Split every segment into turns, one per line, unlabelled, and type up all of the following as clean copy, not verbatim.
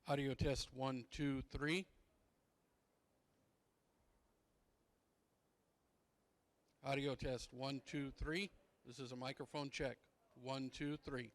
Audio test 1, 2, 3. Audio test 1, 2, 3. This is a microphone check. 1, 2, 3.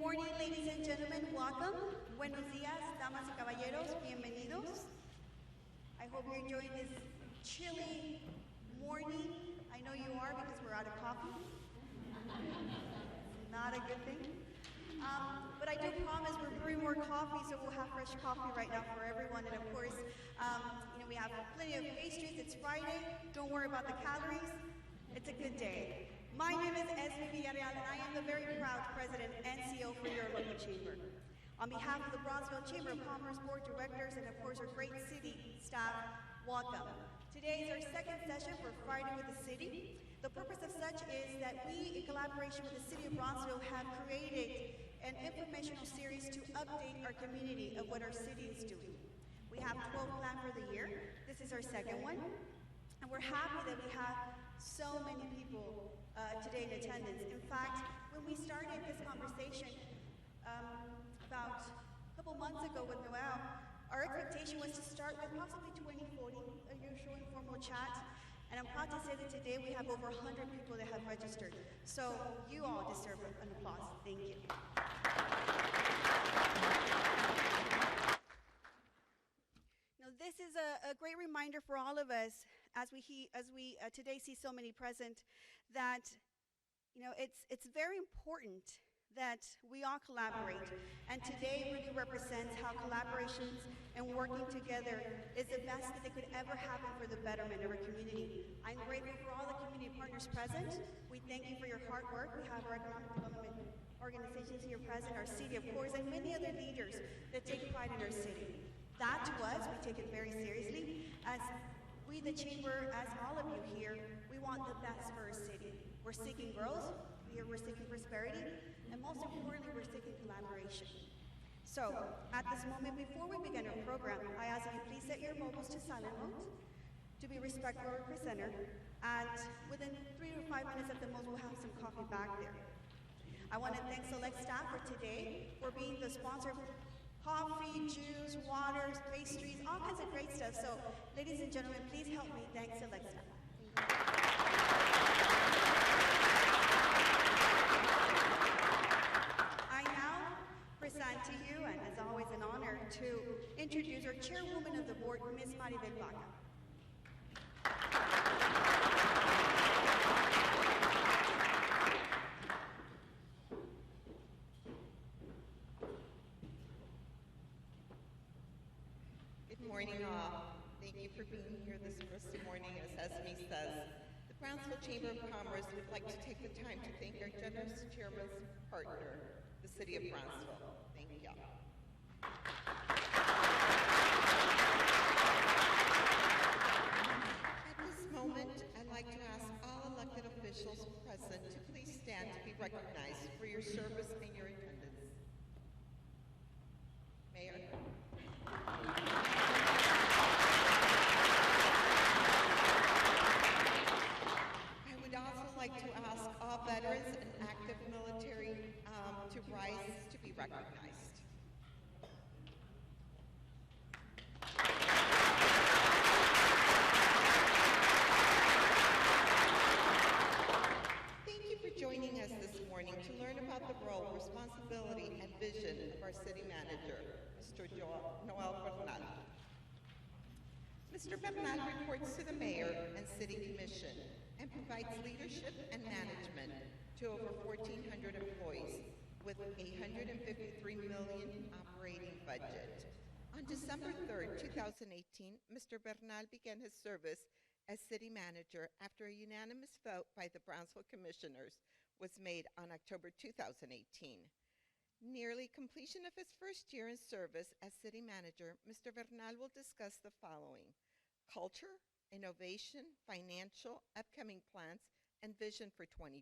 morning, ladies and gentlemen. Welcome. Buenos días, damas y caballeros. Bienvenidos. I hope you're enjoying this chilly morning. I know you are because we're out of coffee. Not a good thing. But I do promise we're brewing more coffee, so we'll have fresh coffee right now for everyone. And of course, we have plenty of pastries. It's Friday. Don't worry about the calories. It's a good day. My name is Esme Villarreal, and I am the very proud president and CEO for your local chamber. On behalf of the Brownsville Chamber of Commerce Board Directors and of course our great city staff, welcome. Today is our second session for Friday with the City. The purpose of such is that we, in collaboration with the City of Brownsville, have created an informational series to update our community of what our city is doing. We have 12 planned for the year. This is our second one. And we're happy that we have so many people today in attendance. In fact, when we started this conversation about a couple months ago with Noel, our expectation was to start with possibly 20, 40, a usual informal chat. And I'm proud to say that today we have over 100 people that have registered. So you all deserve an applause. Thank you. Now this is a great reminder for all of us as we today see so many present that it's very important that we all collaborate, and today really represents how collaborations and working together is the best that could ever happen for the betterment of our community. I'm grateful for all the community partners present. We thank you for your hard work. We have our economic development organizations here present, our city of course, and many other leaders that take pride in our city. That to us, we take it very seriously. As we, the chamber, as all of you here, we want the best for our city. We're seeking growth, we're seeking prosperity, and most importantly, we're seeking collaboration. So, at this moment, before we begin our program, I ask that you please set your mobiles to silent mode, to be respectful of our presenter, and within 3 to 5 minutes at the most, we'll have some coffee back there. I want to thank select staff for today, for being the sponsor of coffee, juice, waters, pastries, all kinds of great stuff. So, ladies and gentlemen, please help me thank select staff. I now present to you, and it's always an honor, to introduce our chairwoman of the board, Ms. Maribel Baca.
Good morning, all. Thank you for being here this morning. As Esme says, the Brownsville Chamber of Commerce would like to take the time to thank our generous chairman's partner, the City of Brownsville. Thank you. At this moment, I'd like to ask all elected officials present to please stand to be recognized for your service and your attendance. Mayor. Like to ask all veterans and active military to rise to be recognized. Thank you for joining us this morning to learn about the role, responsibility, and vision of our city manager, Mr. Noel Bernal. Mr. Bernal reports to the mayor and city commission and provides leadership and management to over 1,400 employees with $853 million operating budget. On December 3rd, 2018, Mr. Bernal began his service as city manager after a unanimous vote by the Brownsville Commissioners was made on October 2018. Nearly completion of his first year in service as city manager, Mr. Bernal will discuss the following: culture, innovation, financial, upcoming plans, and vision for 2020.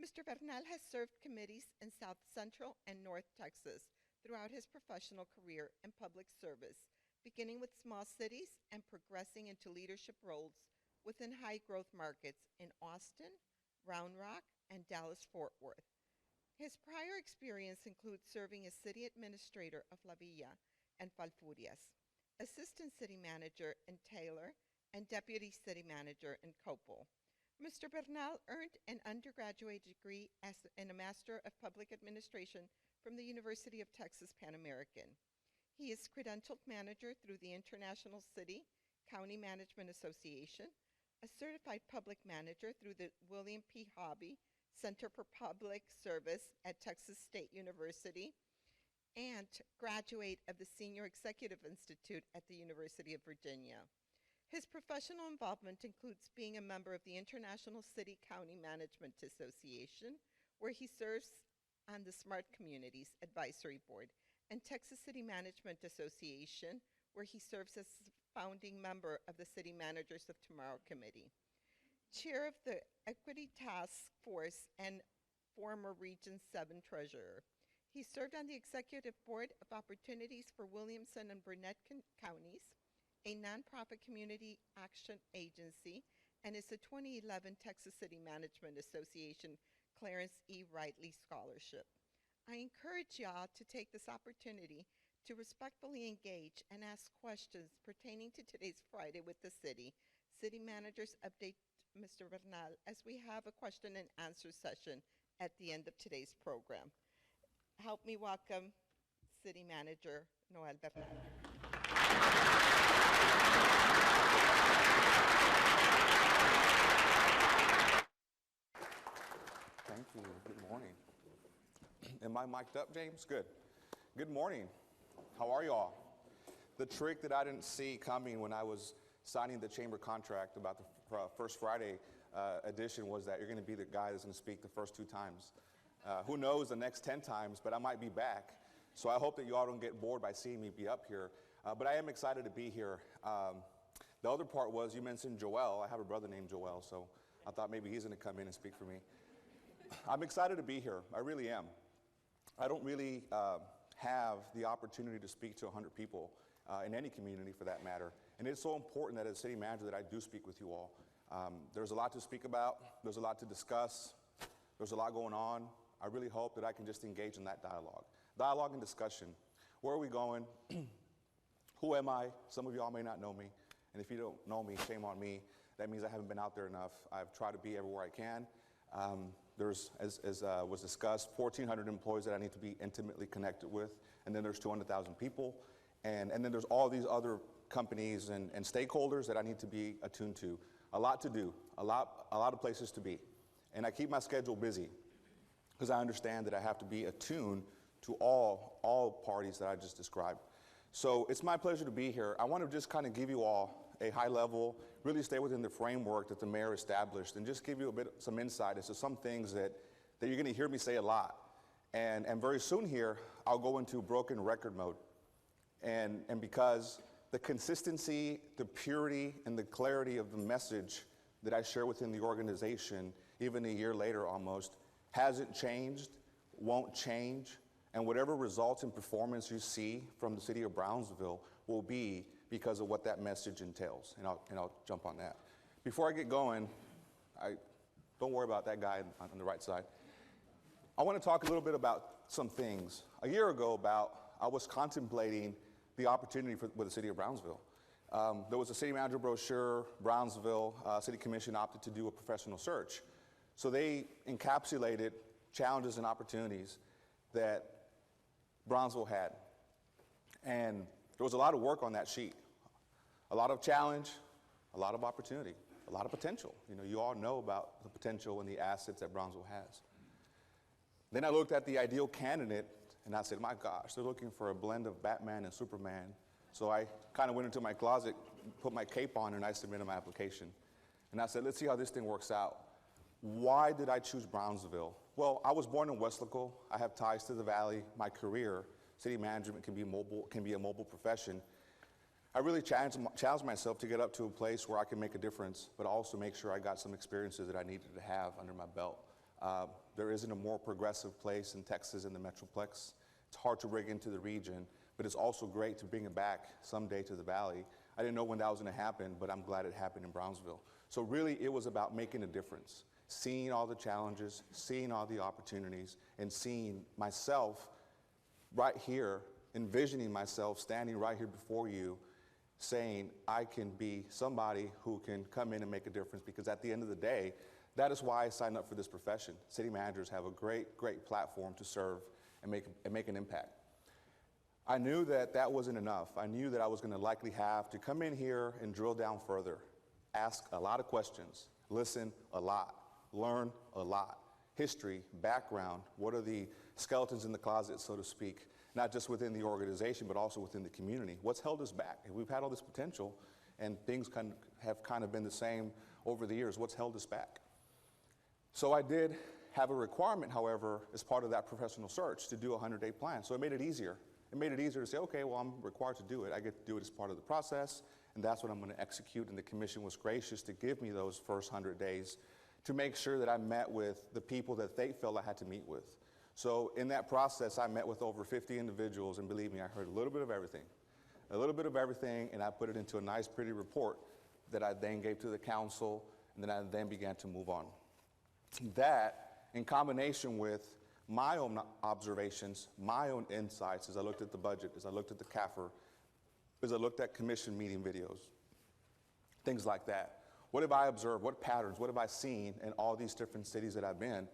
Mr. Bernal has served committees in South Central and North Texas throughout his professional career in public service, beginning with small cities and progressing into leadership roles within high-growth markets in Austin, Round Rock, and Dallas-Fort Worth. His prior experience includes serving as city administrator of La Villa and Falfurrias, assistant city manager in Taylor, and deputy city manager in Copel. Mr. Bernal earned an undergraduate degree and a Master of Public Administration from the University of Texas Pan American. He is credentialed manager through the International City County Management Association, a certified public manager through the William P. Hobby Center for Public Service at Texas State University, and graduate of the Senior Executive Institute at the University of Virginia. His professional involvement includes being a member of the International City County Management Association, where he serves on the Smart Communities Advisory Board, and Texas City Management Association, where he serves as founding member of the City Managers of Tomorrow Committee. Chair of the Equity Task Force and former Region 7 Treasurer. He served on the Executive Board of Opportunities for Williamson and Burnett Counties, a nonprofit community action agency, and is a 2011 Texas City Management Association Clarence E. Wrightley Scholarship. I encourage y'all to take this opportunity to respectfully engage and ask questions pertaining to today's Friday with the city. City managers update Mr. Bernal as we have a question and answer session at the end of today's program. Help me welcome City Manager Noel Bernal.
Thank you. Good morning. Am I mic'd up, James? Good. Good morning. How are you all? The trick that I didn't see coming when I was signing the chamber contract about the First Friday edition was that you're going to be the guy that's going to speak the first 2 times. Who knows the next 10 times, but I might be back. So I hope that you all don't get bored by seeing me be up here. But I am excited to be here. The other part was you mentioned Joel. I have a brother named Joel, so I thought maybe he's going to come in and speak for me. I'm excited to be here. I really am. I don't really have the opportunity to speak to 100 people in any community for that matter. And it's so important that as city manager that I do speak with you all. There's a lot to speak about. There's a lot to discuss. There's a lot going on. I really hope that I can just engage in that dialogue. Dialogue and discussion. Where are we going? Who am I? Some of y'all may not know me. And if you don't know me, shame on me. That means I haven't been out there enough. I've tried to be everywhere I can. There's, as was discussed, 1,400 employees that I need to be intimately connected with, and then there's 200,000 people, and then there's all these other companies and stakeholders that I need to be attuned to. A lot to do, a lot of places to be, and I keep my schedule busy because I understand that I have to be attuned to all parties that I just described. So it's my pleasure to be here. I want to just kind of give you all a high level, really stay within the framework that the mayor established and just give you some insight as to some things that you're going to hear me say a lot. And very soon here, I'll go into broken record mode. And because the consistency, the purity, and the clarity of the message that I share within the organization, even a year later almost, hasn't changed, won't change, and whatever results in performance you see from the city of Brownsville will be because of what that message entails, and I'll jump on that. Before I get going, don't worry about that guy on the right side. I want to talk a little bit about some things. A year ago, I was contemplating the opportunity with the city of Brownsville. There was a city manager brochure. Brownsville City Commission opted to do a professional search. So they encapsulated challenges and opportunities that Brownsville had. And there was a lot of work on that sheet. A lot of challenge, a lot of opportunity, a lot of potential. You know, you all know about the potential and the assets that Brownsville has. Then I looked at the ideal candidate and I said, my gosh, they're looking for a blend of Batman and Superman. So I kind of went into my closet, put my cape on, and I submitted my application. And I said, let's see how this thing works out. Why did I choose Brownsville? Well, I was born in Weslaco. I have ties to the valley. My career, city management can be a mobile profession. I really challenged myself to get up to a place where I can make a difference, but also make sure I got some experiences that I needed to have under my belt. There isn't a more progressive place in Texas in the Metroplex. It's hard to bring into the region, but it's also great to bring it back someday to the valley. I didn't know when that was going to happen, but I'm glad it happened in Brownsville. So really, it was about making a difference, seeing all the challenges, seeing all the opportunities, and seeing myself right here, envisioning myself standing right here before you, saying I can be somebody who can come in and make a difference, because at the end of the day, that is why I signed up for this profession. City managers have a great, great platform to serve and make an impact. I knew that that wasn't enough. I knew that I was going to likely have to come in here and drill down further, ask a lot of questions, listen a lot, learn a lot. History, background, what are the skeletons in the closet, so to speak, not just within the organization, but also within the community. What's held us back? If we've had all this potential and things have kind of been the same over the years, what's held us back? So I did have a requirement, however, as part of that professional search to do a 100-day plan. So it made it easier. It made it easier to say, okay, well, I'm required to do it. I get to do it as part of the process, and that's what I'm going to execute. And the commission was gracious to give me those first 100 days to make sure that I met with the people that they felt I had to meet with. So in that process, I met with over 50 individuals, and believe me, I heard a little bit of everything, and I put it into a nice, pretty report that I then gave to the council, and then I then began to move on. That, in combination with my own observations, my own insights, as I looked at the budget, as I looked at the CAFR, as I looked at commission meeting videos, things like that. What have I observed? What patterns? What have I seen in all these different cities that I've been?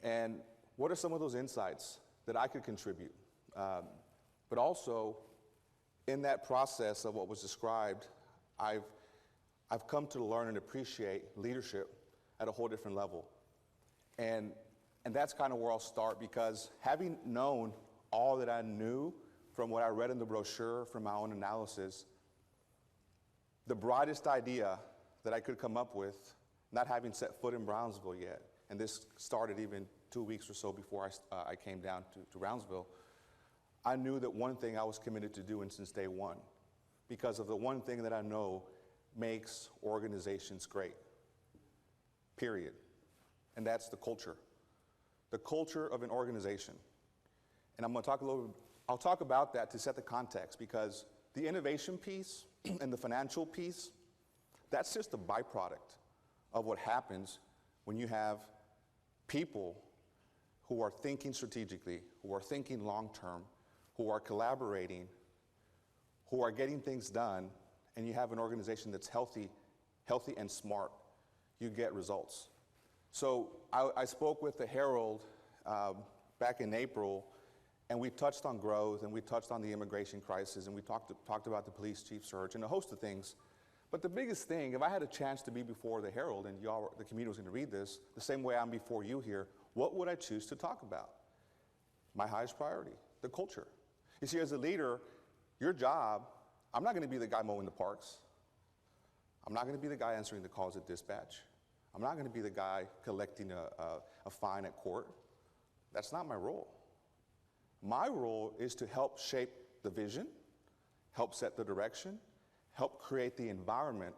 And what are some of those insights that I could contribute? But also, in that process of what was described, I've come to learn and appreciate leadership at a whole different level. And that's kind of where I'll start, because having known all that I knew from what I read in the brochure, from my own analysis, the brightest idea that I could come up with, not having set foot in Brownsville yet, and this started even 2 weeks or so before I came down to Brownsville, I knew that one thing I was committed to doing since day one, because of the one thing that I know makes organizations great, period, and that's the culture of an organization. And I'm going to talk I'll talk about that to set the context, because the innovation piece and the financial piece, that's just a byproduct of what happens when you have people who are thinking strategically, who are thinking long-term, who are collaborating, who are getting things done, and you have an organization that's healthy and smart. You get results. So I spoke with the Herald back in April, and we touched on growth, and we touched on the immigration crisis, and we talked about the police chief search and a host of things. But the biggest thing, if I had a chance to be before the Herald, and the community was going to read this, the same way I'm before you here, what would I choose to talk about? My highest priority, the culture. You see, as a leader, your job, I'm not going to be the guy mowing the parks. I'm not going to be the guy answering the calls at dispatch. I'm not going to be the guy collecting a fine at court. That's not my role. My role is to help shape the vision, help set the direction, help create the environment,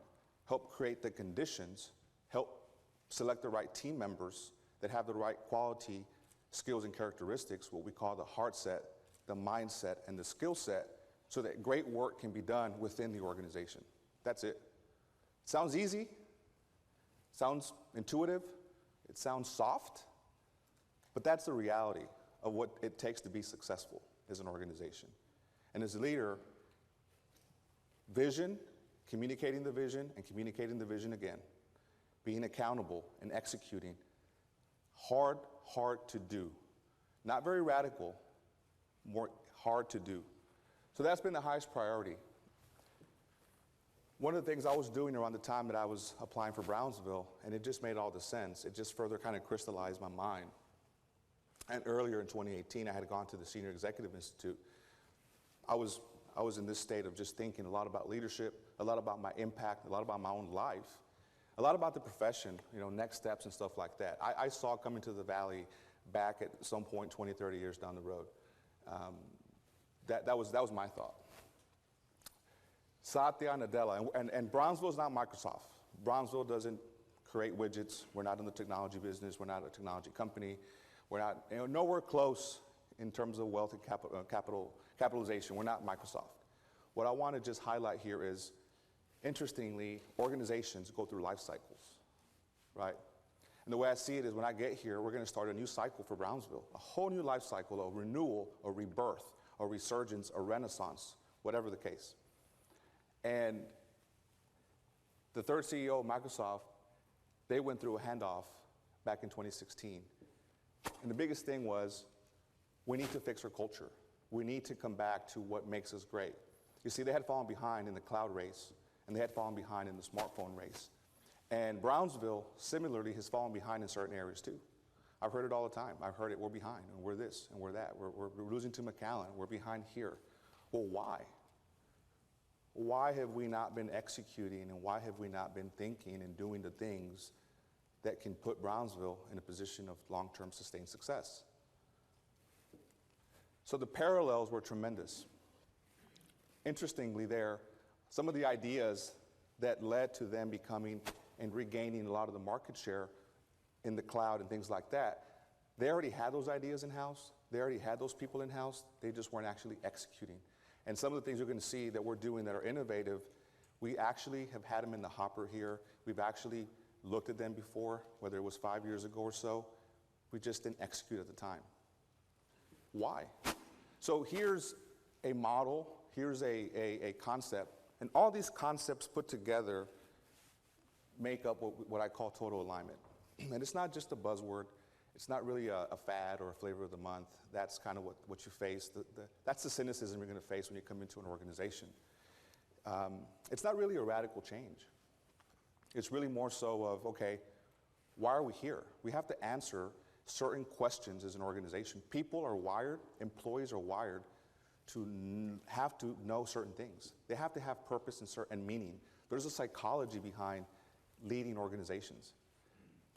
help create the conditions, help select the right team members that have the right quality, skills, and characteristics, what we call the heart set, the mindset, and the skill set, so that great work can be done within the organization. That's it. Sounds easy, sounds intuitive, it sounds soft, but that's the reality of what it takes to be successful as an organization. And as a leader, vision, communicating the vision, and communicating the vision again, being accountable and executing, hard to do. Not very radical, more hard to do. So that's been the highest priority. One of the things I was doing around the time that I was applying for Brownsville, and it just made all the sense, it just further kind of crystallized my mind. And earlier in 2018, I had gone to the Senior Executive Institute. I was in this state of just thinking a lot about leadership, a lot about my impact, a lot about my own life, a lot about the profession, next steps and stuff like that. I saw coming to the Valley back at some point 20, 30 years down the road. That was my thought. Satya Nadella, and Brownsville is not Microsoft. Brownsville doesn't create widgets. We're not in the technology business. We're not a technology company. We're not nowhere close in terms of wealth and capitalization. We're not Microsoft. What I want to just highlight here is, interestingly, organizations go through life cycles, right? And the way I see it is, when I get here, we're going to start a new cycle for Brownsville, a whole new life cycle, a renewal, a rebirth, a resurgence, a renaissance, whatever the case. And the third CEO of Microsoft, they went through a handoff back in 2016. And the biggest thing was, we need to fix our culture. We need to come back to what makes us great. You see, they had fallen behind in the cloud race, and they had fallen behind in the smartphone race. And Brownsville, similarly, has fallen behind in certain areas too. I've heard it all the time. I've heard it, we're behind, and we're this, and we're that. We're losing to McAllen, we're behind here. Well, why? Why have we not been executing, and why have we not been thinking and doing the things that can put Brownsville in a position of long-term sustained success? So the parallels were tremendous. Interestingly there, some of the ideas that led to them becoming and regaining a lot of the market share in the cloud and things like that, they already had those ideas in-house. They already had those people in-house. They just weren't actually executing. And some of the things you're going to see that we're doing that are innovative, we actually have had them in the hopper here. We've actually looked at them before, whether it was 5 years ago or so. We just didn't execute at the time. Why? So here's a model, here's a concept, and all these concepts put together make up what I call total alignment. And it's not just a buzzword. It's not really a fad or a flavor of the month. That's kind of what you face. That's the cynicism you're going to face when you come into an organization. It's not really a radical change. It's really more so of, okay, why are we here? We have to answer certain questions as an organization. People are wired, employees are wired to have to know certain things. They have to have purpose and meaning. There's a psychology behind leading organizations.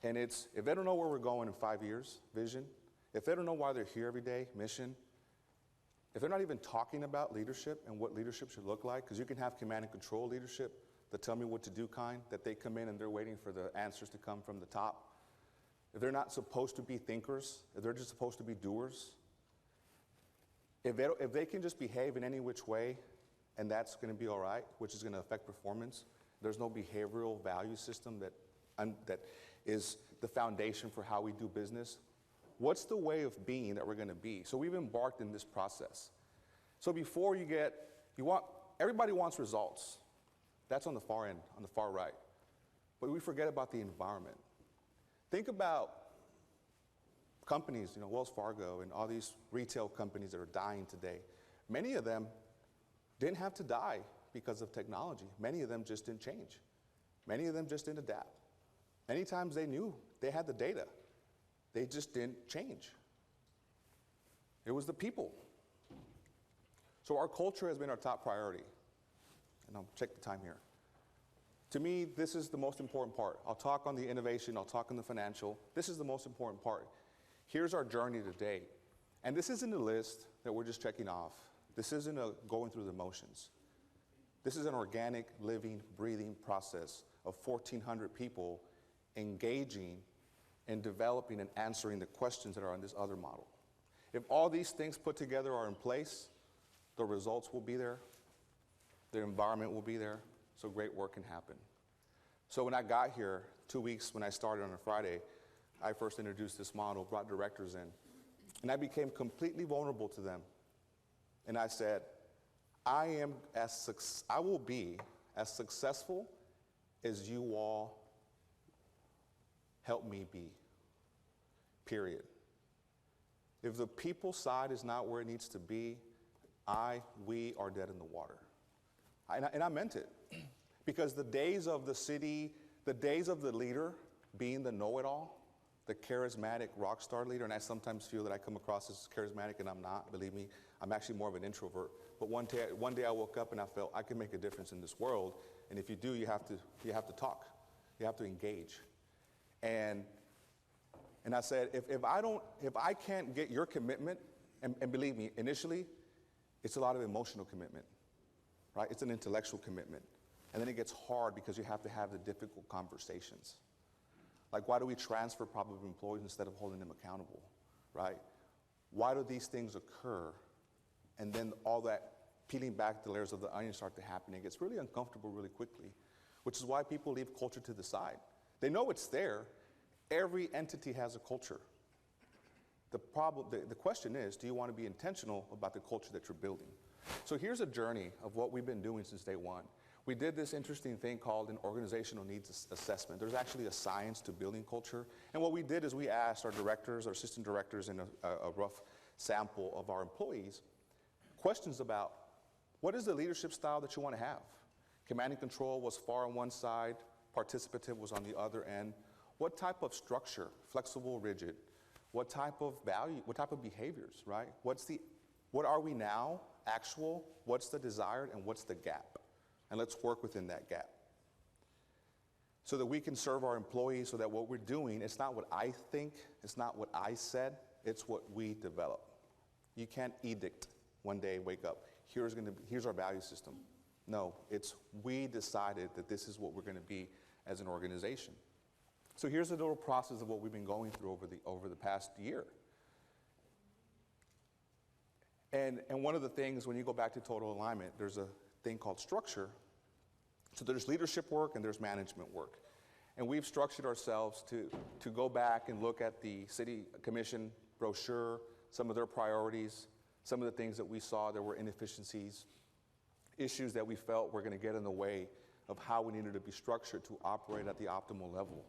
And it's, if they don't know where we're going in 5 years, vision, if they don't know why they're here every day, mission, if they're not even talking about leadership and what leadership should look like, because you can have command and control leadership, the tell me what to do kind, that they come in and they're waiting for the answers to come from the top. If they're not supposed to be thinkers, if they're just supposed to be doers, if they can just behave in any which way, and that's going to be all right, which is going to affect performance, there's no behavioral value system that is the foundation for how we do business. What's the way of being that we're going to be? So we've embarked in this process. So before everybody wants results. That's on the far end, on the far right. But we forget about the environment. Think about companies, Wells Fargo and all these retail companies that are dying today. Many of them didn't have to die because of technology. Many of them just didn't change. Many of them just didn't adapt. Many times they knew they had the data. They just didn't change. It was the people. So our culture has been our top priority. And I'll check the time here. To me, this is the most important part. I'll talk on the innovation, I'll talk on the financial. This is the most important part. Here's our journey to date. And this isn't a list that we're just checking off. This isn't a going through the motions. This is an organic, living, breathing process of 1,400 people engaging and developing and answering the questions that are on this other model. If all these things put together are in place, the results will be there, the environment will be there, so great work can happen. So when I got here, 2 weeks when I started on a Friday, I first introduced this model, brought directors in, and I became completely vulnerable to them. And I said, I will be as successful as you all help me be, period. If the people side is not where it needs to be, we are dead in the water. And I meant it. Because the days of the city, the days of the leader being the know-it-all, the charismatic rock star leader, and I sometimes feel that I come across as charismatic, and I'm not, believe me. I'm actually more of an introvert. But one day I woke up and I felt I can make a difference in this world. And if you do, you have to talk. You have to engage. And I said, if I can't get your commitment, and believe me, initially, it's a lot of emotional commitment, right? It's an intellectual commitment. And then it gets hard because you have to have the difficult conversations. Like, why do we transfer probably employees instead of holding them accountable, right? Why do these things occur? And then all that peeling back the layers of the onion start to happen. It gets really uncomfortable really quickly, which is why people leave culture to the side. They know it's there. Every entity has a culture. The question is, do you want to be intentional about the culture that you're building? So here's a journey of what we've been doing since day one. we did this interesting thing called an organizational needs assessment. There's actually a science to building culture. And what we did is we asked our directors, our assistant directors, and a rough sample of our employees questions about what is the leadership style that you want to have? Command and control was far on one side, participative was on the other end. What type of structure, flexible, rigid? What type of value, what type of behaviors, right? What are we now, actual, what's the desired, and what's the gap? And let's work within that gap. So that we can serve our employees, so that what we're doing, it's not what I think, it's not what I said, it's what we develop. You can't edict one day, wake up, here's our value system. No, it's we decided that this is what we're going to be as an organization. So here's a little process of what we've been going through over the past year. And one of the things, when you go back to total alignment, there's a thing called structure. So there's leadership work and there's management work. And we've structured ourselves to go back and look at the city commission brochure, some of their priorities, some of the things that we saw there were inefficiencies, issues that we felt were going to get in the way of how we needed to be structured to operate at the optimal level.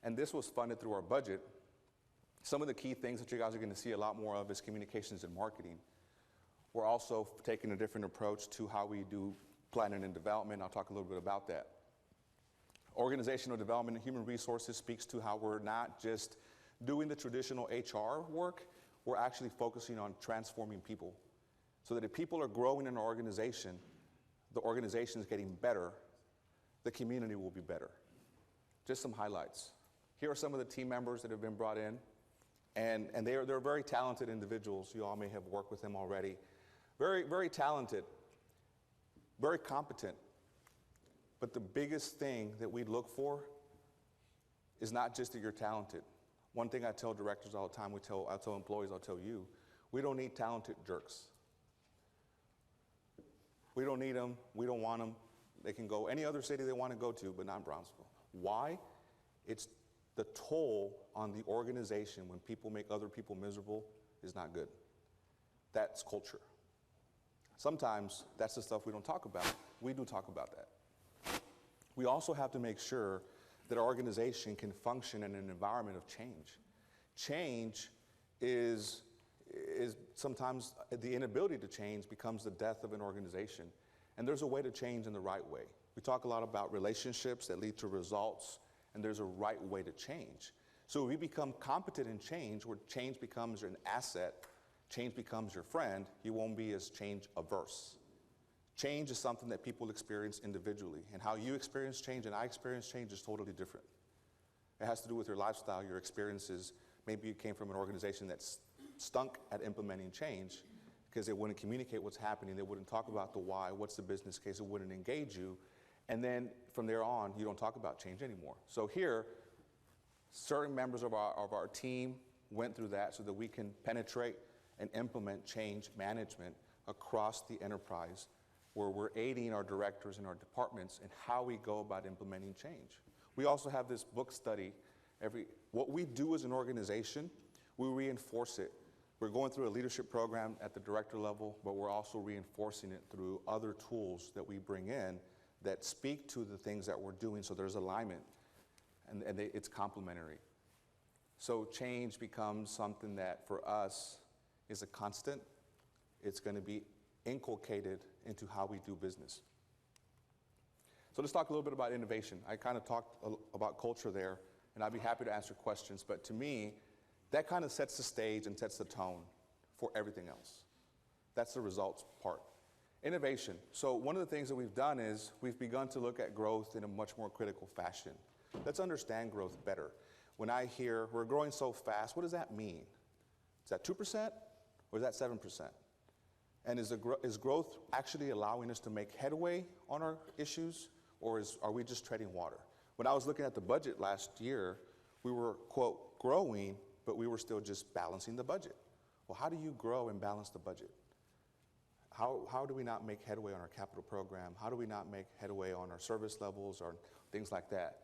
And this was funded through our budget. Some of the key things that you guys are going to see a lot more of is communications and marketing. We're also taking a different approach to how we do planning and development. I'll talk a little bit about that. Organizational development and human resources speaks to how we're not just doing the traditional HR work, we're actually focusing on transforming people. So that if people are growing in an organization, the organization is getting better, the community will be better. Just some highlights. Here are some of the team members that have been brought in, and they're very talented individuals. You all may have worked with them already. Very, very talented, very competent. But the biggest thing that we look for is not just that you're talented. One thing I tell directors all the time, I tell employees, I'll tell you, we don't need talented jerks. We don't need them, we don't want them. They can go any other city they want to go to, but not Brownsville. Why? It's the toll on the organization when people make other people miserable is not good. That's culture. Sometimes that's the stuff we don't talk about. We do talk about that. We also have to make sure that our organization can function in an environment of change. Change is sometimes the inability to change becomes the death of an organization. And there's a way to change in the right way. We talk a lot about relationships that lead to results, and there's a right way to change. So if we become competent in change, where change becomes an asset, change becomes your friend, you won't be as change averse. Change is something that people experience individually, and how you experience change and I experience change is totally different. It has to do with your lifestyle, your experiences. Maybe you came from an organization that's stunk at implementing change because they wouldn't communicate what's happening, they wouldn't talk about the why, what's the business case, it wouldn't engage you, and then from there on, you don't talk about change anymore. So here, certain members of our team went through that so that we can penetrate and implement change management across the enterprise, where we're aiding our directors and our departments in how we go about implementing change. We also have this book study. What we do as an organization, we reinforce it. We're going through a leadership program at the director level, but we're also reinforcing it through other tools that we bring in that speak to the things that we're doing, so there's alignment, and it's complementary. So change becomes something that for us is a constant. It's going to be inculcated into how we do business. So let's talk a little bit about innovation. I kind of talked about culture there, and I'd be happy to answer questions, but to me, that kind of sets the stage and sets the tone for everything else. That's the results part. Innovation. So one of the things that we've done is we've begun to look at growth in a much more critical fashion. Let's understand growth better. When I hear we're growing so fast, what does that mean? Is that 2% or is that 7%? And is growth actually allowing us to make headway on our issues, or are we just treading water? When I was looking at the budget last year, we were, quote, growing, but we were still just balancing the budget. Well, how do you grow and balance the budget? How do we not make headway on our capital program? How do we not make headway on our service levels or things like that?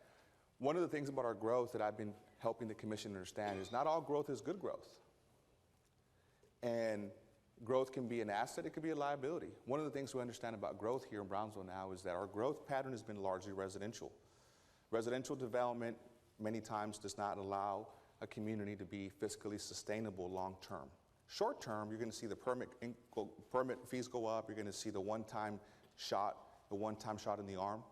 One of the things about our growth that I've been helping the commission understand is not all growth is good growth. And growth can be an asset, it could be a liability. One of the things we understand about growth here in Brownsville now is that our growth pattern has been largely residential. Residential development many times does not allow a community to be fiscally sustainable long term. Short term, you're going to see the permit fees go up, you're going to see the one-time shot in the arm.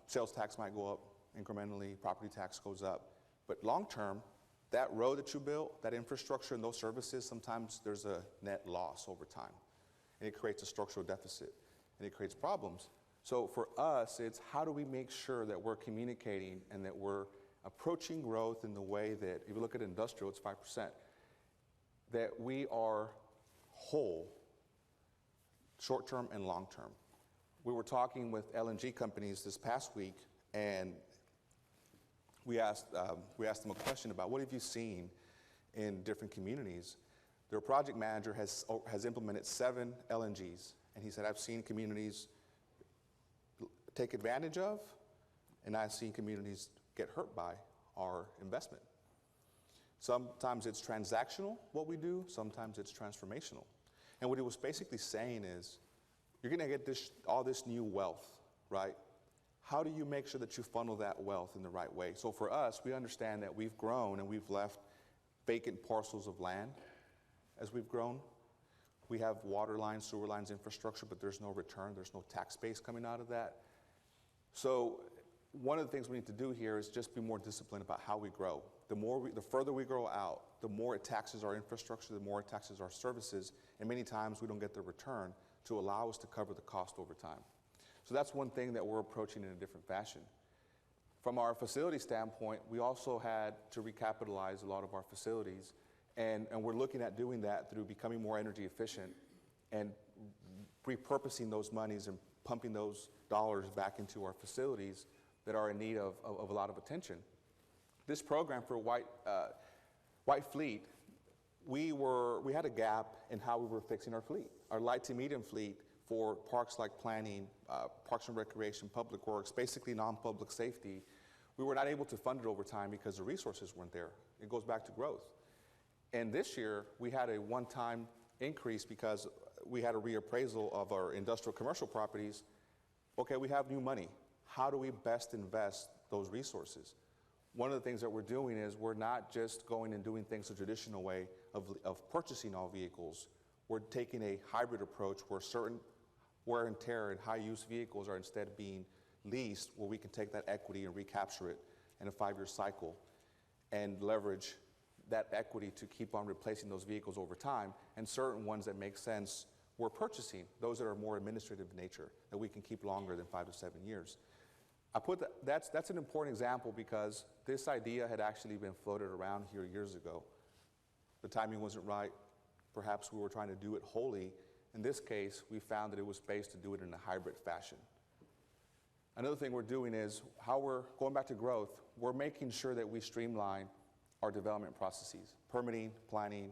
Sales tax might go up incrementally, property tax goes up. But long term, that road that you built, that infrastructure and those services, sometimes there's a net loss over time. And it creates a structural deficit, and it creates problems. So for us, it's how do we make sure that we're communicating and that we're approaching growth in the way that, if you look at industrial, it's 5%, that we are whole, short-term and long-term. We were talking with LNG companies this past week, and we asked them a question about what have you seen in different communities. Their project manager has implemented 7 LNGs, and he said, I've seen communities take advantage of, and I've seen communities get hurt by our investment. Sometimes it's transactional, what we do, sometimes it's transformational. And what he was basically saying is, you're gonna get all this new wealth, right? How do you make sure that you funnel that wealth in the right way? So for us, we understand that we've grown and we've left vacant parcels of land as we've grown. We have water lines, sewer lines, infrastructure, but there's no return, there's no tax base coming out of that. So one of the things we need to do here is just be more disciplined about how we grow. The further we grow out, the more it taxes our infrastructure, the more it taxes our services, and many times we don't get the return to allow us to cover the cost over time. So that's one thing that we're approaching in a different fashion. From our facility standpoint, we also had to recapitalize a lot of our facilities, and we're looking at doing that through becoming more energy efficient and repurposing those monies and pumping those dollars back into our facilities that are in need of a lot of attention. This program for White Fleet, we had a gap in how we were fixing our fleet. Our light to medium fleet for parks like planning, parks and recreation, public works, basically non-public safety, we were not able to fund it over time because the resources weren't there. It goes back to growth. And this year, we had a one-time increase because we had a reappraisal of our industrial commercial properties. Okay, we have new money. How do we best invest those resources? One of the things that we're doing is we're not just going and doing things the traditional way of purchasing all vehicles. We're taking a hybrid approach where certain wear and tear and high-use vehicles are instead being leased, where we can take that equity and recapture it in a 5-year cycle and leverage that equity to keep on replacing those vehicles over time, and certain ones that make sense we're purchasing, those that are more administrative in nature, that we can keep longer than 5 to 7 years. That's an important example because this idea had actually been floated around here years ago. The timing wasn't right. Perhaps we were trying to do it wholly. In this case, we found that it was based to do it in a hybrid fashion. Another thing we're doing is how we're going back to growth, we're making sure that we streamline our development processes, permitting, planning.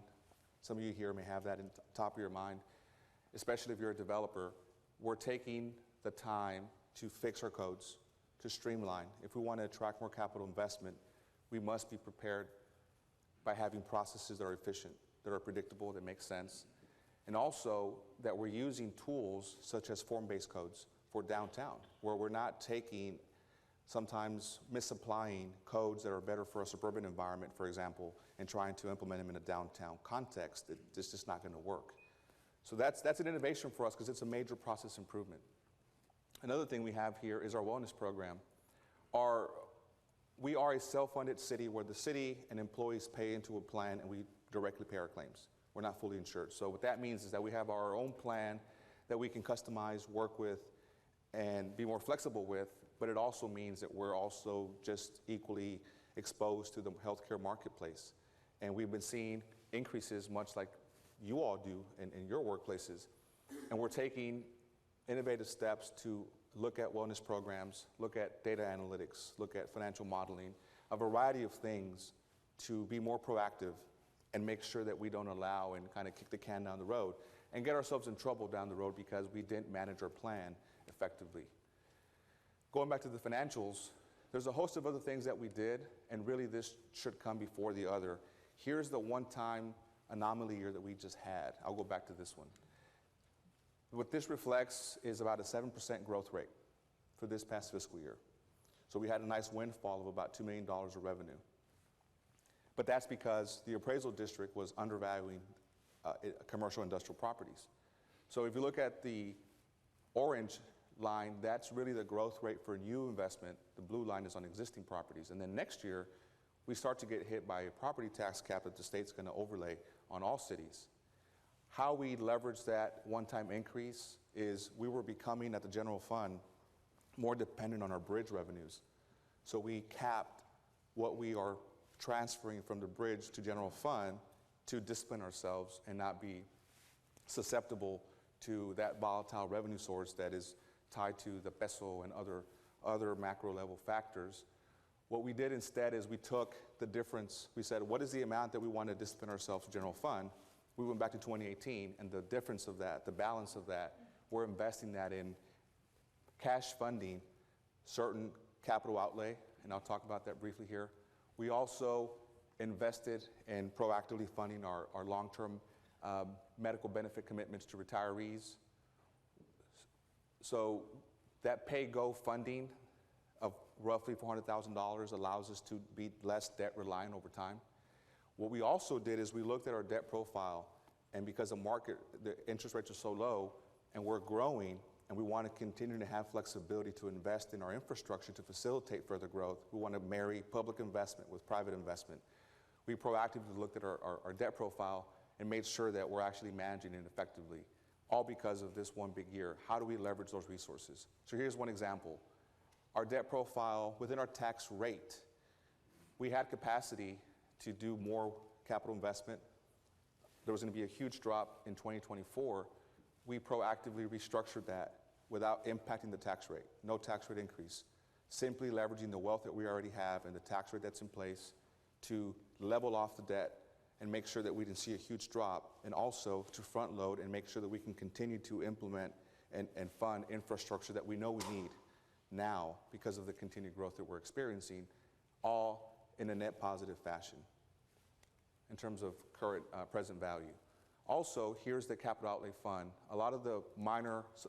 Some of you here may have that in top of your mind, especially if you're a developer. We're taking the time to fix our codes, to streamline. If we want to attract more capital investment, we must be prepared by having processes that are efficient, that are predictable, that make sense, and also that we're using tools such as form-based codes for downtown, where we're not taking, sometimes misapplying codes that are better for a suburban environment, for example, and trying to implement them in a downtown context. It's just not going to work. So that's an innovation for us because it's a major process improvement. Another thing we have here is our wellness program. We are a self-funded city where the city and employees pay into a plan and we directly pay our claims. We're not fully insured. So what that means is that we have our own plan that we can customize, work with, and be more flexible with, but it also means that we're also just equally exposed to the healthcare marketplace. And we've been seeing increases much like you all do in your workplaces. And we're taking innovative steps to look at wellness programs, look at data analytics, look at financial modeling, a variety of things to be more proactive and make sure that we don't allow and kind of kick the can down the road and get ourselves in trouble down the road because we didn't manage our plan effectively. Going back to the financials, there's a host of other things that we did, and really this should come before the other. Here's the one-time anomaly year that we just had. I'll go back to this one. What this reflects is about a 7% growth rate for this past fiscal year. So we had a nice windfall of about $2 million of revenue. But that's because the appraisal district was undervaluing commercial industrial properties. So if you look at the orange line, that's really the growth rate for new investment. The blue line is on existing properties. And then next year, we start to get hit by a property tax cap that the state's going to overlay on all cities. How we leverage that one-time increase is we were becoming, at the general fund, more dependent on our bridge revenues. So we capped what we are transferring from the bridge to general fund to discipline ourselves and not be susceptible to that volatile revenue source that is tied to the peso and other macro level factors. What we did instead is we took the difference. We said, what is the amount that we want to discipline ourselves to general fund? We went back to 2018, and the difference of that, the balance of that, we're investing that in cash funding certain capital outlay, and I'll talk about that briefly here. We also invested in proactively funding our long-term medical benefit commitments to retirees. So that pay-go funding of roughly $400,000 allows us to be less debt reliant over time. What we also did is we looked at our debt profile, and because the interest rates are so low and we're growing and we want to continue to have flexibility to invest in our infrastructure to facilitate further growth, we want to marry public investment with private investment. We proactively looked at our debt profile and made sure that we're actually managing it effectively, all because of this one big year. How do we leverage those resources? So here's one example. Our debt profile, within our tax rate, we had capacity to do more capital investment. There was going to be a huge drop in 2024. We proactively restructured that without impacting the tax rate. No tax rate increase. Simply leveraging the wealth that we already have and the tax rate that's in place to level off the debt and make sure that we didn't see a huge drop, and also to front load and make sure that we can continue to implement and fund infrastructure that we know we need now because of the continued growth that we're experiencing, all in a net positive fashion in terms of current present value. Also, here's the capital outlay fund. A lot of the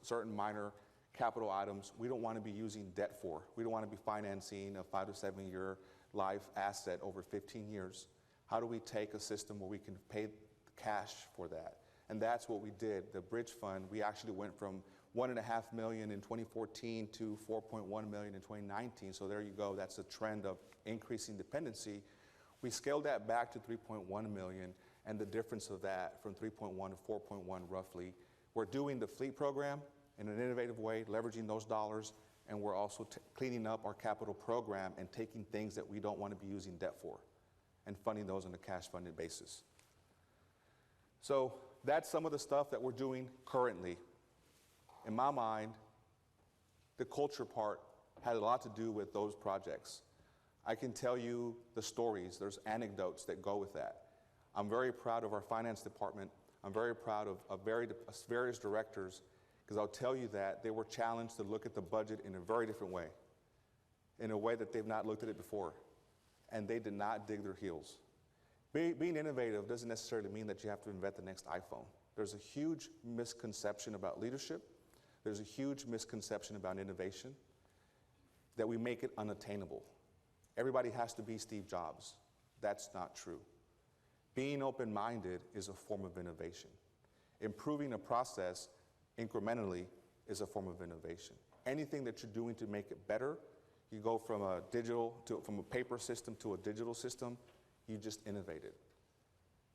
certain minor capital items we don't want to be using debt for. We don't want to be financing a 5 to 7 year life asset over 15 years. How do we take a system where we can pay cash for that? And that's what we did. The bridge fund, we actually went from $1.5 million in 2014 to $4.1 million in 2019. So there you go. That's a trend of increasing dependency. We scaled that back to 3.1 million, and the difference of that from 3.1 to 4.1 roughly. We're doing the fleet program in an innovative way, leveraging those dollars, and we're also cleaning up our capital program and taking things that we don't want to be using debt for and funding those on a cash funded basis. So that's some of the stuff that we're doing currently. In my mind, the culture part had a lot to do with those projects. I can tell you the stories. There's anecdotes that go with that. I'm very proud of our finance department. I'm very proud of various directors, because I'll tell you that they were challenged to look at the budget in a very different way, in a way that they've not looked at it before, and they did not dig their heels. Being innovative doesn't necessarily mean that you have to invent the next iPhone. There's a huge misconception about leadership. There's a huge misconception about innovation, that we make it unattainable. Everybody has to be Steve Jobs. That's not true. Being open-minded is a form of innovation. Improving a process incrementally is a form of innovation. Anything that you're doing to make it better, you go from a paper system to a digital system, you just innovate it.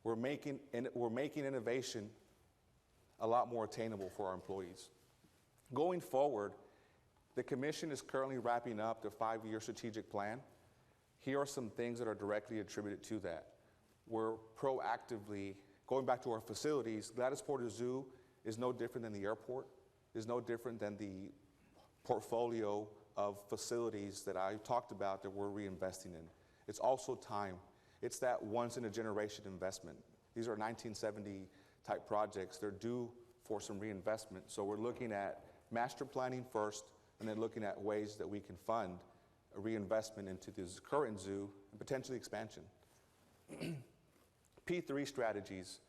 We're making innovation a lot more attainable for our employees. Going forward, the commission is currently wrapping up the 5-year strategic plan. Here are some things that are directly attributed to that. We're proactively going back to our facilities. Gladys Porter Zoo is no different than the airport, is no different than the portfolio of facilities that I talked about that we're reinvesting in. It's also time. It's that once-in-a-generation investment. These are 1970 type projects. They're due for some reinvestment. So we're looking at master planning first, and then looking at ways that we can fund a reinvestment into this current zoo and potentially expansion. P3 strategies,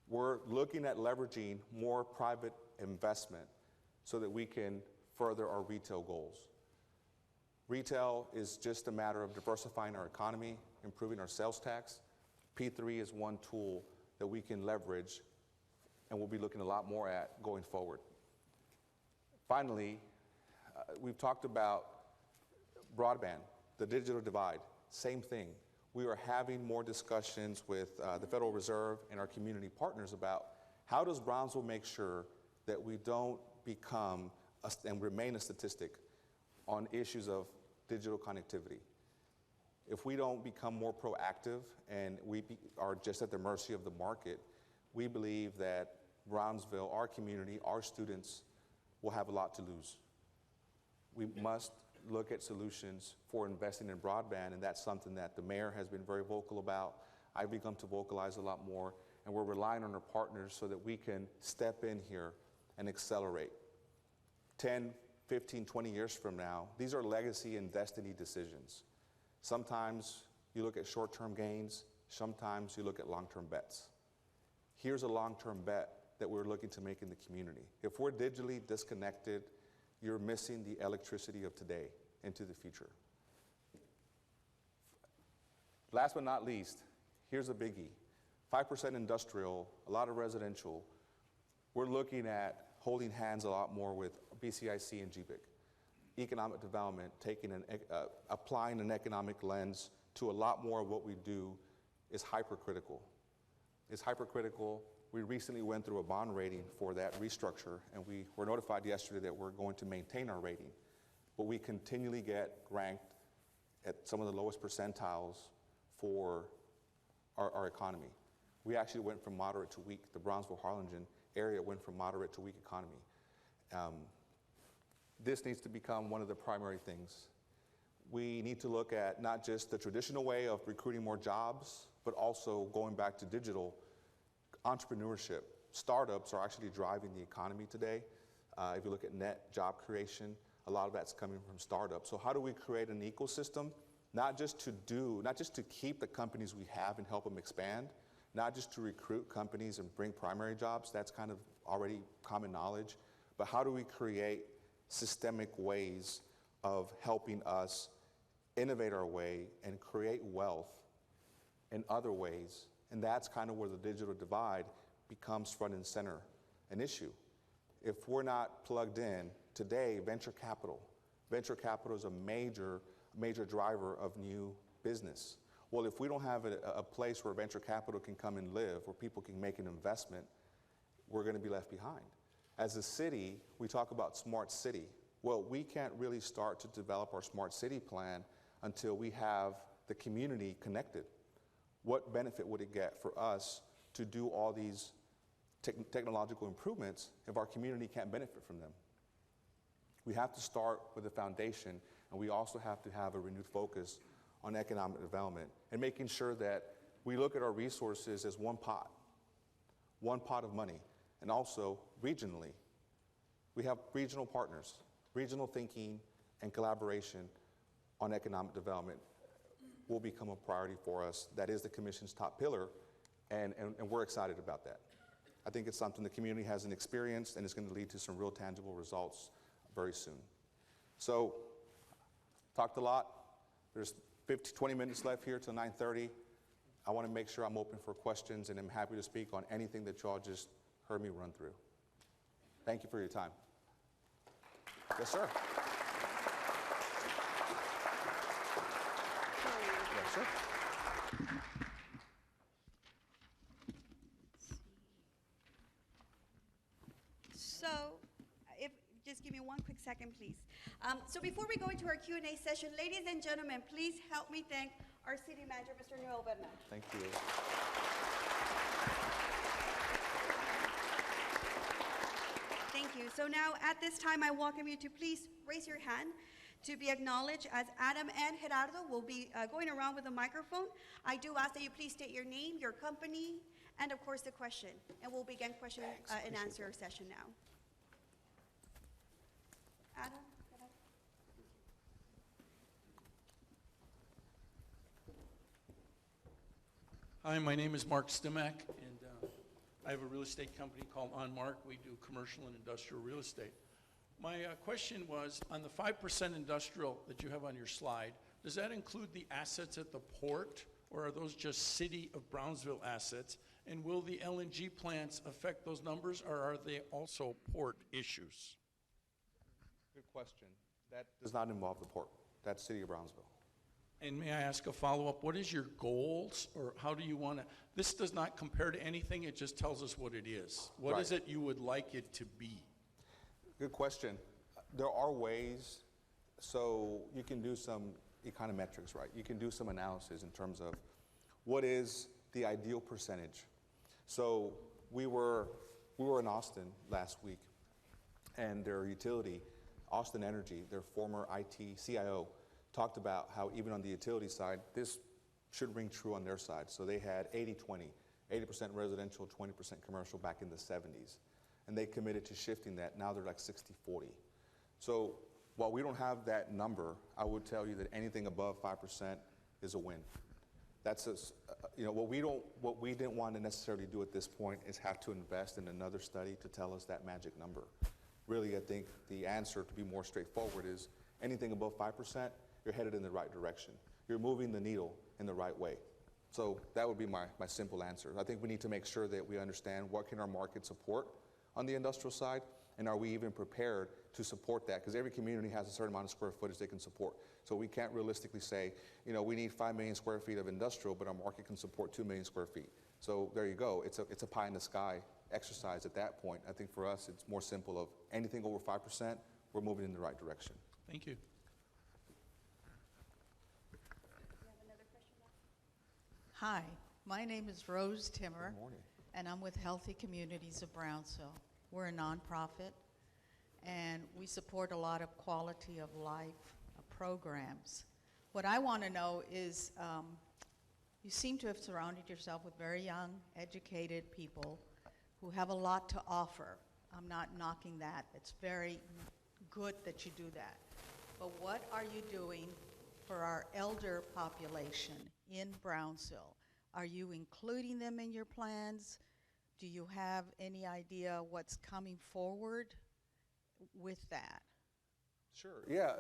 we're looking at leveraging more private investment so that we can further our retail goals. Retail is just a matter of diversifying our economy, improving our sales tax. P3 is one tool that we can leverage and we'll be looking a lot more at going forward. Finally, we've talked about broadband, the digital divide, same thing. We are having more discussions with the Federal Reserve and our community partners about how does Brownsville make sure that we don't become and remain a statistic on issues of digital connectivity. If we don't become more proactive and we are just at the mercy of the market, we believe that Brownsville, our community, our students will have a lot to lose. We must look at solutions for investing in broadband, and that's something that the mayor has been very vocal about. I've begun to vocalize a lot more, and we're relying on our partners so that we can step in here and accelerate. 10, 15, 20 years from now, these are legacy and destiny decisions. Sometimes you look at short-term gains, sometimes you look at long-term bets. Here's a long-term bet that we're looking to make in the community. If we're digitally disconnected, you're missing the electricity of today into the future. Last but not least, here's a biggie. 5% industrial, a lot of residential. We're looking at holding hands a lot more with BCIC and GBIC. Economic development, applying an economic lens to a lot more of what we do is hypercritical. It's hypercritical. We recently went through a bond rating for that restructure, and we were notified yesterday that we're going to maintain our rating. But we continually get ranked at some of the lowest percentiles for our economy. We actually went from moderate to weak. The Brownsville-Harlingen area went from moderate to weak economy. This needs to become one of the primary things. We need to look at not just the traditional way of recruiting more jobs, but also going back to digital entrepreneurship. Startups are actually driving the economy today. If you look at net job creation, a lot of that's coming from startups. So how do we create an ecosystem, not just to keep the companies we have and help them expand, not just to recruit companies and bring primary jobs, that's kind of already common knowledge, but how do we create systemic ways of helping us innovate our way and create wealth in other ways? And that's kind of where the digital divide becomes front and center an issue. If we're not plugged in, today, venture capital is a major driver of new business. Well, if we don't have a place where venture capital can come and live, where people can make an investment, we're going to be left behind. As a city, we talk about smart city. Well, we can't really start to develop our smart city plan until we have the community connected. What benefit would it get for us to do all these technological improvements if our community can't benefit from them? We have to start with a foundation, and we also have to have a renewed focus on economic development and making sure that we look at our resources as one pot of money, and also regionally. We have regional partners, regional thinking and collaboration on economic development will become a priority for us. That is the Commission's top pillar, and we're excited about that. I think it's something the community hasn't experienced, and it's going to lead to some real tangible results very soon. So, talked a lot. There's 20 minutes left here till 9:30. I want to make sure I'm open for questions, and I'm happy to speak on anything that y'all just heard me run through. Thank you for your time. Yes, sir. Yes, sir.
So, just give me one quick second, please. So before we go into our Q&A session, ladies and gentlemen, please help me thank our city manager, Mr. Noel Bernal.
Thank you.
Thank you. So now, at this time, I welcome you to please raise your hand to be acknowledged, as Adam and Gerardo will be going around with a microphone. I do ask that you please state your name, your company, and of course the question. And we'll begin question and answer session now. Adam?
Hi, my name is Mark Stimac, and I have a real estate company called On Mark. We do commercial and industrial real estate. My question was, on the 5% industrial that you have on your slide, does that include the assets at the port, or are those just City of Brownsville assets? And will the LNG plants affect those numbers, or are they also port issues?
Good question. That does not involve the port. That's City of Brownsville.
And may I ask a follow-up? What is your goals, or how do you want to? This does not compare to anything. It just tells us what it is. What is it you would like it to be?
Good question. There are ways, so you can do some econometrics, right? You can do some analysis in terms of what is the ideal percentage. So we were in Austin last week, and their utility, Austin Energy, their former IT CIO, talked about how even on the utility side, this should ring true on their side. So they had 80-20, 80% residential, 20% commercial back in the 70s. And they committed to shifting that. Now they're like 60-40. So while we don't have that number, I would tell you that anything above 5% is a win. That's what we didn't want to necessarily do at this point is have to invest in another study to tell us that magic number. Really, I think the answer, to be more straightforward, is anything above 5%, you're headed in the right direction. You're moving the needle in the right way. So that would be my simple answer. I think we need to make sure that we understand what can our market support on the industrial side, and are we even prepared to support that? Because every community has a certain amount of square footage they can support. So we can't realistically say, we need 5 million square feet of industrial, but our market can support 2 million square feet. So there you go. It's a pie in the sky exercise at that point. I think for us, it's more simple of anything over 5%, we're moving in the right direction.
Thank you.
Hi, my name is Rose Timmer,
Good morning.
and I'm with Healthy Communities of Brownsville. We're a nonprofit, and we support a lot of quality of life programs. What I want to know is, you seem to have surrounded yourself with very young, educated people who have a lot to offer. I'm not knocking that. It's very good that you do that. But what are you doing for our elder population in Brownsville? Are you including them in your plans? Do you have any idea what's coming forward with that?
Sure. Yeah,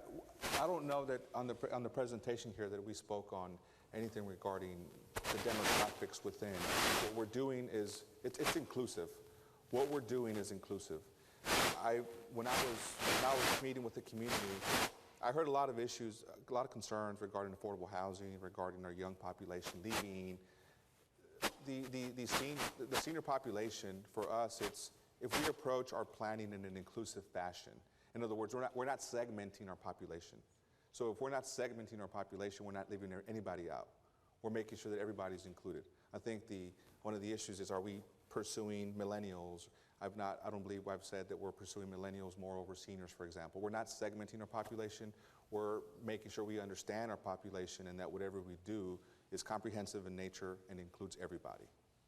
I don't know that on the presentation here that we spoke on anything regarding the demographics within. What we're doing is it's inclusive. What we're doing is inclusive. When I was meeting with the community, I heard a lot of issues, a lot of concerns regarding affordable housing, regarding our young population leaving. The senior population, for us, it's if we approach our planning in an inclusive fashion. In other words, we're not segmenting our population. So if we're not segmenting our population, we're not leaving anybody out. We're making sure that everybody's included. I think one of the issues is, are we pursuing millennials? I don't believe I've said that we're pursuing millennials more over seniors, for example. We're not segmenting our population. We're making sure we understand our population and that whatever we do is comprehensive in nature and includes everybody.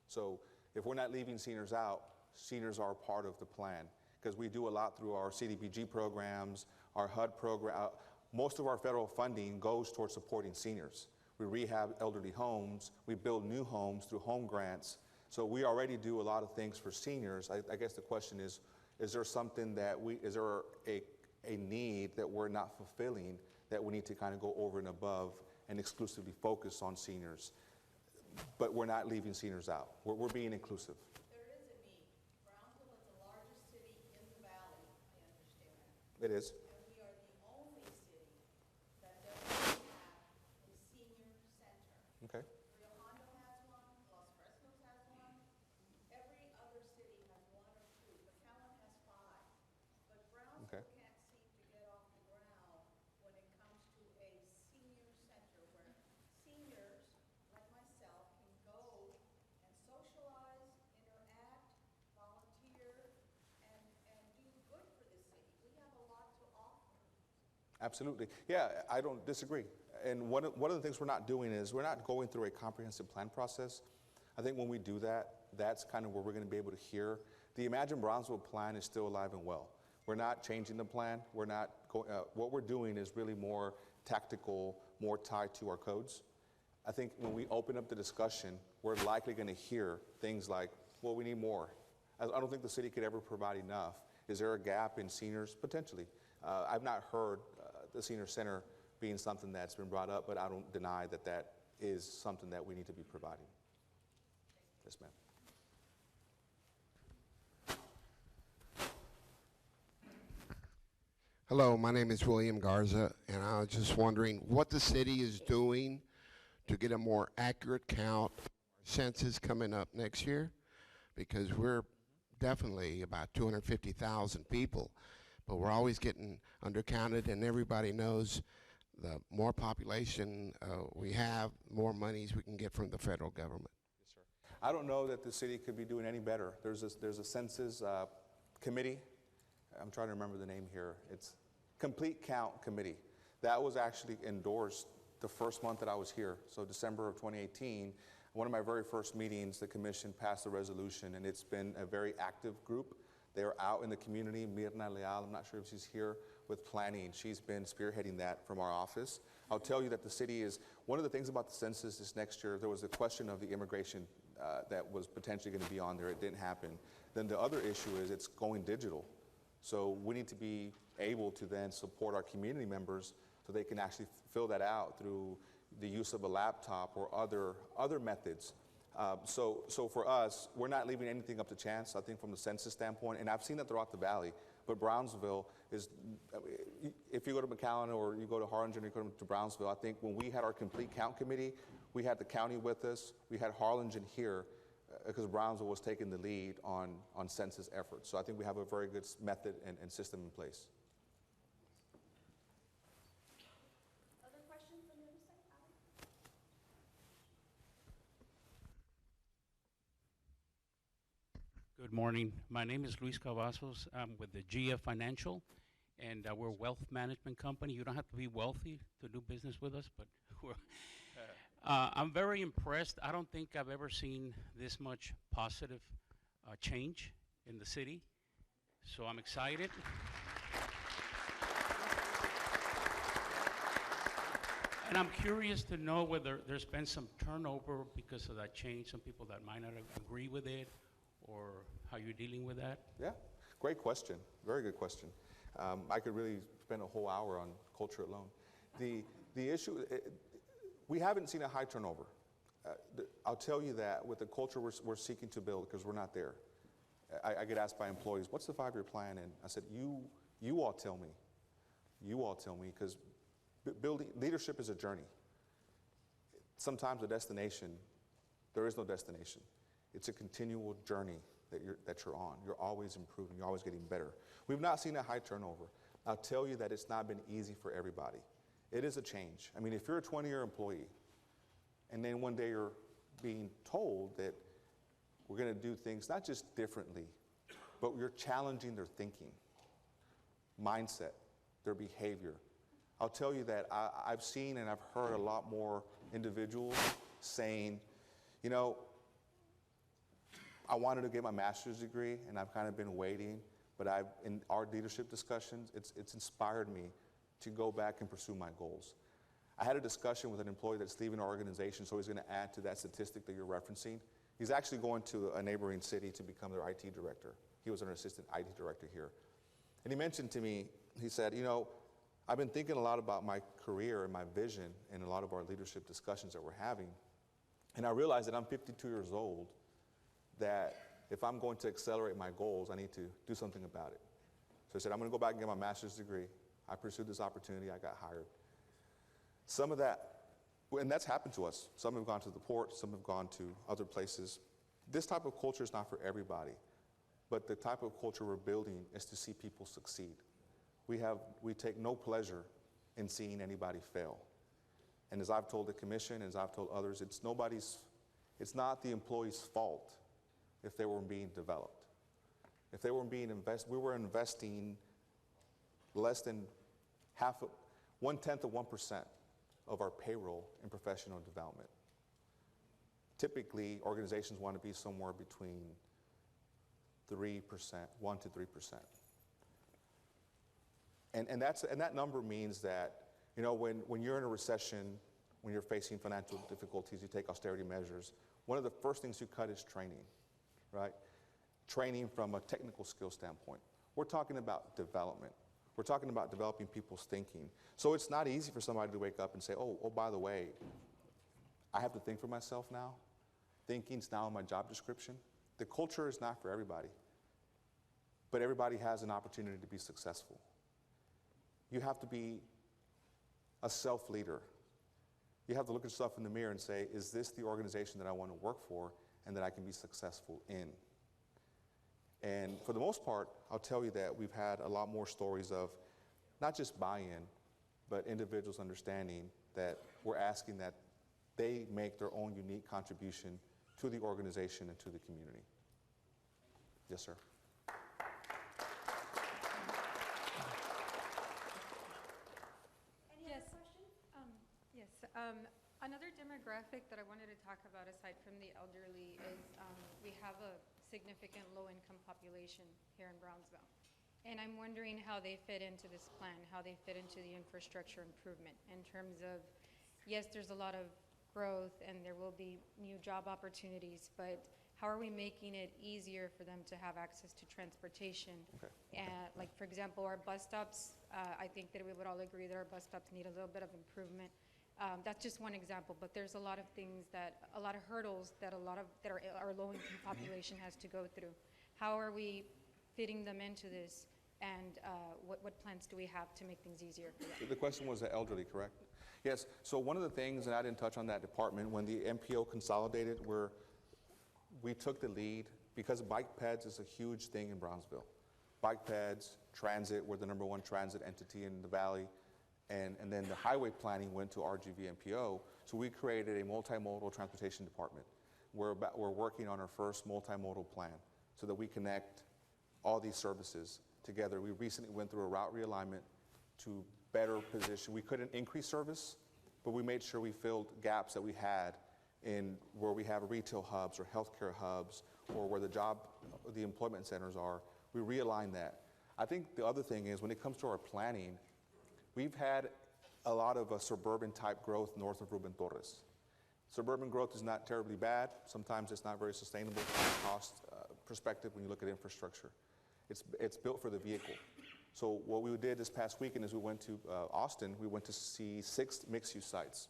So if we're not leaving seniors out, seniors are part of the plan, because we do a lot through our CDBG programs, our HUD program. Most of our federal funding goes towards supporting seniors. We rehab elderly homes. We build new homes through home grants. So we already do a lot of things for seniors. I guess the question is there something is there a need that we're not fulfilling that we need to kind of go over and above and exclusively focus on seniors? But we're not leaving seniors out. We're being inclusive.
There is a need. Brownsville is the largest city in the valley, I understand.
It is.
And we are the only city that doesn't have a senior center.
Okay.
Rio Hondo has one, Los Fresnos has one. Every other city has one or two. McAllen has 5. But Brownsville
Okay.
can't seem to get off the ground when it comes to a senior center where seniors like myself can go and socialize, interact, volunteer, and do good for the city. We have a lot to offer.
Absolutely. Yeah, I don't disagree. And one of the things we're not doing is we're not going through a comprehensive plan process. I think when we do that, that's kind of where we're going to be able to hear. The Imagine Brownsville plan is still alive and well. We're not changing the plan. We're not what we're doing is really more tactical, more tied to our codes. I think when we open up the discussion, we're likely going to hear things like, well, we need more. I don't think the city could ever provide enough. Is there a gap in seniors? Potentially. I've not heard the senior center being something that's been brought up, but I don't deny that that is something that we need to be providing. Yes, ma'am.
Hello, my name is William Garza, and I was just wondering what the city is doing to get a more accurate count of our census coming up next year, because we're definitely about 250,000 people, but we're always getting undercounted, and everybody knows the more population we have, more monies we can get from the federal government.
Yes, sir. I don't know that the city could be doing any better. There's a census committee. I'm trying to remember the name here. It's Complete Count Committee. That was actually endorsed the first month that I was here, so December of 2018. One of my very first meetings, the commission passed a resolution, and it's been a very active group. They're out in the community. Mirna Leal, I'm not sure if she's here, with planning. She's been spearheading that from our office. I'll tell you that the city is, one of the things about the census this next year, there was a question of the immigration that was potentially going to be on there. It didn't happen. Then the other issue is it's going digital. So we need to be able to then support our community members so they can actually fill that out through the use of a laptop or other methods. So for us, we're not leaving anything up to chance, I think, from the census standpoint, and I've seen that throughout the valley. But Brownsville is, if you go to McAllen or you go to Harlingen or you go to Brownsville, I think when we had our complete count committee, we had the county with us, we had Harlingen here, because Brownsville was taking the lead on census efforts. So I think we have a very good method and system in place.
Other questions on the other side? Adam?
Good morning. My name is Luis Cavazos. I'm with the GF Financial, and we're a wealth management company. You don't have to be wealthy to do business with us, but I'm very impressed. I don't think I've ever seen this much positive change in the city, so I'm excited. And I'm curious to know whether there's been some turnover because of that change, some people that might not agree with it, or how you're dealing with that?
Yeah, great question. Very good question. I could really spend a whole hour on culture alone. The issue, we haven't seen a high turnover. I'll tell you that with the culture we're seeking to build, because we're not there. I get asked by employees, what's the 5-year plan? And I said, you all tell me. You all tell me, because building leadership is a journey. Sometimes a destination, there is no destination. It's a continual journey that you're on. You're always improving. You're always getting better. We've not seen a high turnover. I'll tell you that it's not been easy for everybody. It is a change. I mean, if you're a 20-year employee, and then one day you're being told that we're going to do things not just differently, but you're challenging their thinking, mindset, their behavior. I'll tell you that I've seen and I've heard a lot more individuals saying, you know, I wanted to get my master's degree, and I've kind of been waiting, but in our leadership discussions, it's inspired me to go back and pursue my goals. I had a discussion with an employee that's leaving our organization, so he's going to add to that statistic that you're referencing. He's actually going to a neighboring city to become their IT director. He was an assistant IT director here. And he mentioned to me, he said, you know, I've been thinking a lot about my career and my vision in a lot of our leadership discussions that we're having. And I realized that I'm 52 years old, that if I'm going to accelerate my goals, I need to do something about it. So I said, I'm going to go back and get my master's degree. I pursued this opportunity. I got hired. Some of that, and that's happened to us. Some have gone to the port. Some have gone to other places. This type of culture is not for everybody. But the type of culture we're building is to see people succeed. We take no pleasure in seeing anybody fail. And as I've told the commission, as I've told others, it's not the employee's fault if they weren't being developed. If they weren't being we were investing less than 1/10 of 1% of our payroll in professional development. Typically, organizations want to be somewhere between 3%, 1 to 3%. And that number means that, you know, when you're in a recession, when you're facing financial difficulties, you take austerity measures. one of the first things you cut is training, right? Training from a technical skill standpoint. We're talking about development. We're talking about developing people's thinking. So it's not easy for somebody to wake up and say, oh, by the way, I have to think for myself now. Thinking's now in my job description. The culture is not for everybody, but everybody has an opportunity to be successful. You have to be a self-leader. You have to look at yourself in the mirror and say, is this the organization that I want to work for and that I can be successful in? And for the most part, I'll tell you that we've had a lot more stories of not just buy-in, but individuals understanding that we're asking that they make their own unique contribution to the organization and to the community. Yes, sir.
Any other questions?
Yes. Another demographic that I wanted to talk about aside from the elderly is we have a significant low-income population here in Brownsville. And I'm wondering how they fit into this plan, how they fit into the infrastructure improvement in terms of, yes, there's a lot of growth and there will be new job opportunities, but how are we making it easier for them to have access to transportation?
Okay.
Like, for example, our bus stops, I think that we would all agree that our bus stops need a little bit of improvement. That's just one example, but there's a lot of things a lot of hurdles that our low-income population has to go through. How are we fitting them into this, and what plans do we have to make things easier for them?
The question was the elderly, correct? Yes, so one of the things, and I didn't touch on that department, when the MPO consolidated, we took the lead because bike pads is a huge thing in Brownsville. Bike pads, transit, we're the #1 transit entity in the valley, and then the highway planning went to RGV MPO, so we created a multimodal transportation department. We're working on our first multimodal plan so that we connect all these services together. We recently went through a route realignment to better position. We couldn't increase service, but we made sure we filled gaps that we had in where we have retail hubs or healthcare hubs or where the employment centers are. We realigned that. I think the other thing is when it comes to our planning, we've had a lot of suburban type growth north of Ruben Torres. Suburban growth is not terribly bad. Sometimes it's not very sustainable from a cost perspective when you look at infrastructure. It's built for the vehicle. So what we did this past weekend is we went to Austin. We went to see 6 mixed-use sites.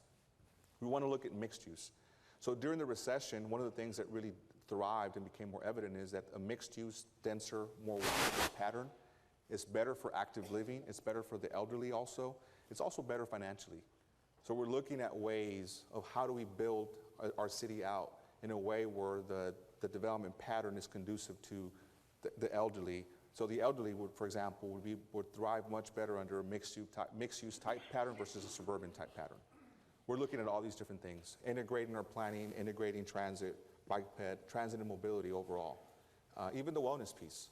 We want to look at mixed use. So during the recession, one of the things that really thrived and became more evident is that a mixed-use, denser, more wide pattern is better for active living. It's better for the elderly also. It's also better financially. So we're looking at ways of how do we build our city out in a way where the development pattern is conducive to the elderly. So the elderly would, for example, would thrive much better under a mixed-use type pattern versus a suburban type pattern. We're looking at all these different things, integrating our planning, integrating transit, bike ped, transit and mobility overall, even the wellness piece.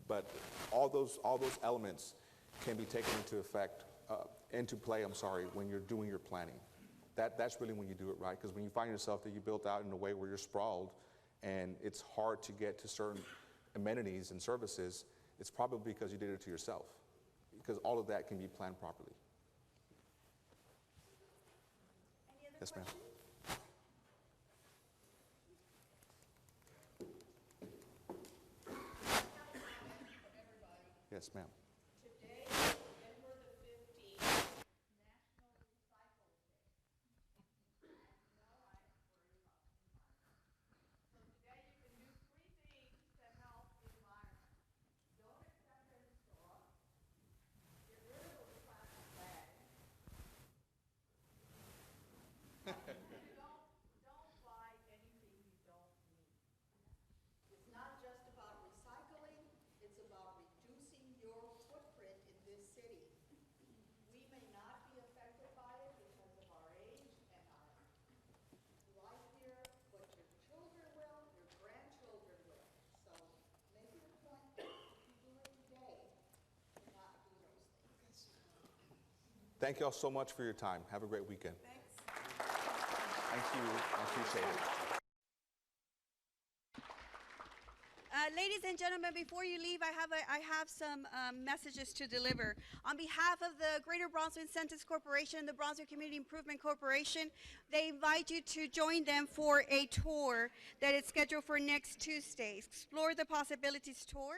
But all those elements can be taken into play, when you're doing your planning. That's really when you do it right, because when you find yourself that you built out in a way where you're sprawled and it's hard to get to certain amenities and services, it's probably because you did it to yourself, because all of that can be planned properly.
Any other
Yes, ma'am.
questions?
Yes, ma'am.
Today, November the 15th, National Recycle Day. I know I'm worried about the environment. So today you can do 3 things to help the environment. Don't accept any straw. Get rid of those plastic bags. And don't buy anything you don't need.
It's not just about recycling, it's about reducing your footprint in this city. We may not be affected by it because of our age and our life here, but your children will, your grandchildren will. So make it a point, if you do it today, to not do those things.
Thank you all so much for your time. Have a great weekend.
Thanks.
Thank you. I appreciate it.
Ladies and gentlemen, before you leave, I have some messages to deliver. On behalf of the Greater Brownsville Incentives Corporation, the Brownsville Community Improvement Corporation, they invite you to join them for a tour that is scheduled for next Tuesday. Explore the Possibilities Tour.